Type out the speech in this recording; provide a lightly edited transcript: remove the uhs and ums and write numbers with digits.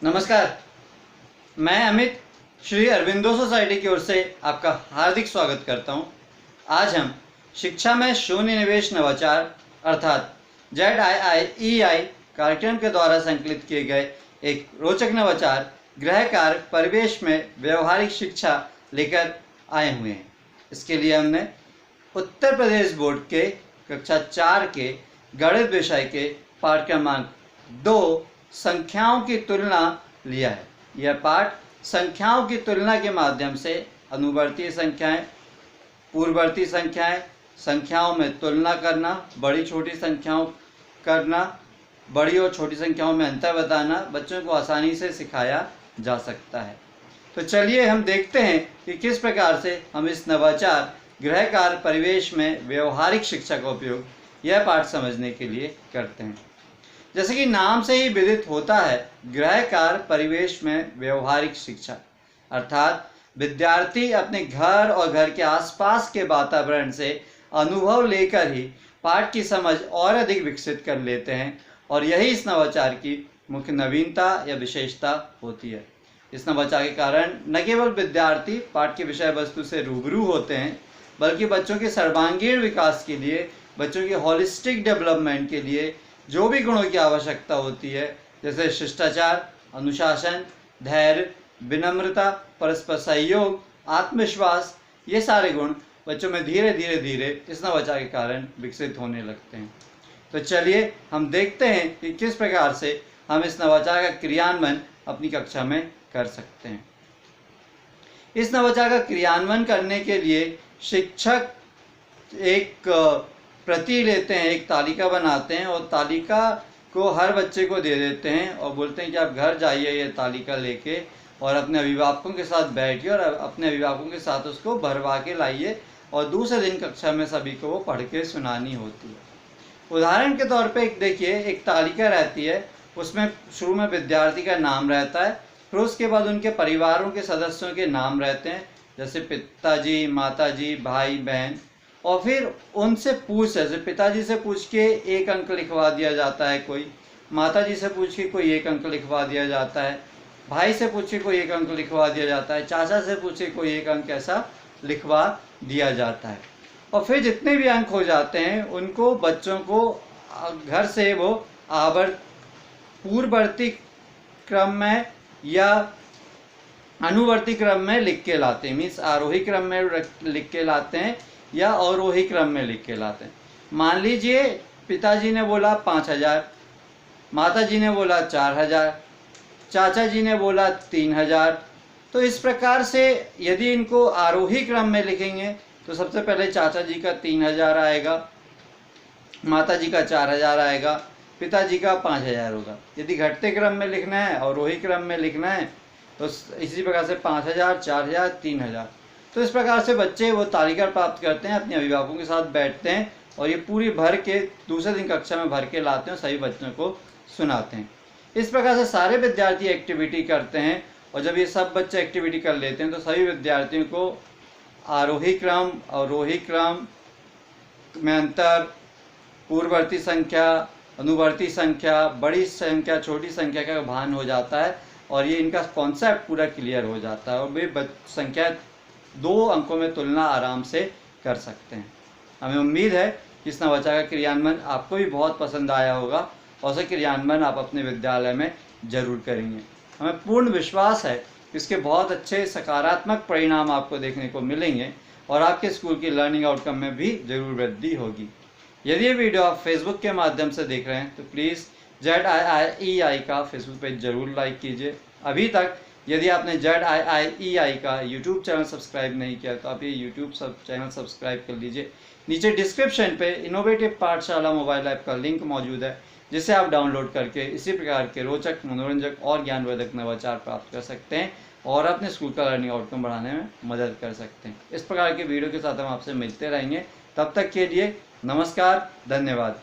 नमस्कार, मैं अमित श्री अरविंदो सोसाइटी की ओर से आपका हार्दिक स्वागत करता हूं। आज हम शिक्षा में शून्य निवेश नवाचार अर्थात ZIIEI कार्यक्रम के द्वारा संकलित किए गए एक रोचक नवाचार गृह कार्य परिवेश में व्यवहारिक शिक्षा लेकर आए हुए हैं। इसके लिए हमने उत्तर प्रदेश बोर्ड के कक्षा 4 के गणित विषय के पाठ क्रमांक 2 संख्याओं की तुलना लिया है। यह पाठ संख्याओं की तुलना के माध्यम से अनुवर्ती संख्याएं, पूर्ववर्ती संख्याएं, संख्याओं में तुलना करना, बड़ी छोटी संख्याओं करना, बड़ी और छोटी संख्याओं में अंतर बताना बच्चों को आसानी से सिखाया जा सकता है। तो चलिए हम देखते हैं कि किस प्रकार से हम इस नवाचार गृह कार्य परिवेश में व्यवहारिक शिक्षा का उपयोग यह पाठ समझने के लिए करते हैं। जैसे कि नाम से ही विदित होता है, गृह कार्य परिवेश में व्यवहारिक शिक्षा अर्थात विद्यार्थी अपने घर और घर के आसपास के वातावरण से अनुभव लेकर ही पाठ की समझ और अधिक विकसित कर लेते हैं और यही इस नवाचार की मुख्य नवीनता या विशेषता होती है। इस नवाचार के कारण न केवल विद्यार्थी पाठ की विषय वस्तु से रूबरू होते हैं, बल्कि बच्चों के सर्वांगीण विकास के लिए, बच्चों के होलिस्टिक डेवलपमेंट के लिए जो भी गुणों की आवश्यकता होती है, जैसे शिष्टाचार, अनुशासन, धैर्य, विनम्रता, परस्पर सहयोग, आत्मविश्वास, ये सारे गुण बच्चों में धीरे धीरे इस नवाचार के कारण विकसित होने लगते हैं। तो चलिए हम देखते हैं कि किस प्रकार से हम इस नवाचार का क्रियान्वयन अपनी कक्षा में कर सकते हैं। इस नवाचार का क्रियान्वयन करने के लिए शिक्षक एक प्रति लेते हैं, एक तालिका बनाते हैं और तालिका को हर बच्चे को दे देते हैं और बोलते हैं कि आप घर जाइए ये तालिका लेके और अपने अभिभावकों के साथ बैठिए और अपने अभिभावकों के साथ उसको भरवा के लाइए और दूसरे दिन कक्षा में सभी को वो पढ़ के सुनानी होती है। उदाहरण के तौर पे एक देखिए, एक तालिका रहती है, उसमें शुरू में विद्यार्थी का नाम रहता है, फिर उसके बाद उनके परिवारों के सदस्यों के नाम रहते हैं, जैसे पिताजी, माताजी, भाई बहन, और फिर उनसे पूछ, जैसे पिताजी से पूछ के 1 अंक लिखवा दिया जाता है, कोई माताजी से पूछ के कोई 1 अंक लिखवा दिया जाता है, भाई से पूछ के कोई 1 अंक लिखवा दिया जाता है, चाचा से पूछ के कोई 1 अंक ऐसा लिखवा दिया जाता है। और फिर जितने भी अंक हो जाते हैं उनको बच्चों को घर से वो पूर्ववर्ती क्रम में या अनुवर्ती क्रम में लिख के लाते हैं, मीन्स आरोही क्रम में लिख के लाते हैं या अवरोही क्रम में लिख के लाते हैं। मान लीजिए पिताजी ने बोला 5000, माताजी ने बोला 4000, चाचा जी ने बोला 3000। तो इस प्रकार से यदि इनको आरोही क्रम में लिखेंगे तो सबसे पहले चाचा जी का 3000 आएगा, माताजी का 4000 आएगा, पिताजी का 5000 होगा। यदि घटते क्रम में लिखना है, अवरोही क्रम में लिखना है, तो इसी प्रकार से 5000, 4000, 3000। तो इस प्रकार से बच्चे वो तालिका प्राप्त करते हैं, अपने अभिभावकों के साथ बैठते हैं और ये पूरी भर के दूसरे दिन कक्षा में भर के लाते हैं और सभी बच्चों को सुनाते हैं। इस प्रकार से सारे विद्यार्थी एक्टिविटी करते हैं और जब ये सब बच्चे एक्टिविटी कर लेते हैं तो सभी विद्यार्थियों को आरोही क्रम, अवरोही क्रम में अंतर, पूर्ववर्ती संख्या, अनुवर्ती संख्या, बड़ी संख्या, छोटी संख्या का भान हो जाता है और ये इनका कॉन्सेप्ट पूरा क्लियर हो जाता है और वे संख्या 2 अंकों में तुलना आराम से कर सकते हैं। हमें उम्मीद है कि इस नवाचार का क्रियान्वयन आपको भी बहुत पसंद आया होगा और उसे क्रियान्वयन आप अपने विद्यालय में जरूर करेंगे। हमें पूर्ण विश्वास है कि इसके बहुत अच्छे सकारात्मक परिणाम आपको देखने को मिलेंगे और आपके स्कूल की लर्निंग आउटकम में भी जरूर वृद्धि होगी। यदि ये वीडियो आप फेसबुक के माध्यम से देख रहे हैं तो प्लीज़ ZIIEI का फेसबुक पेज जरूर लाइक कीजिए। अभी तक यदि आपने ZIIEI का यूट्यूब चैनल सब्सक्राइब नहीं किया तो आप ये यूट्यूब चैनल सब्सक्राइब कर लीजिए। नीचे डिस्क्रिप्शन पे इनोवेटिव पाठशाला मोबाइल ऐप का लिंक मौजूद है, जिसे आप डाउनलोड करके इसी प्रकार के रोचक, मनोरंजक और ज्ञानवर्धक नवाचार प्राप्त कर सकते हैं और अपने स्कूल का लर्निंग आउटकम बढ़ाने में मदद कर सकते हैं। इस प्रकार के वीडियो के साथ हम आपसे मिलते रहेंगे। तब तक के लिए नमस्कार, धन्यवाद।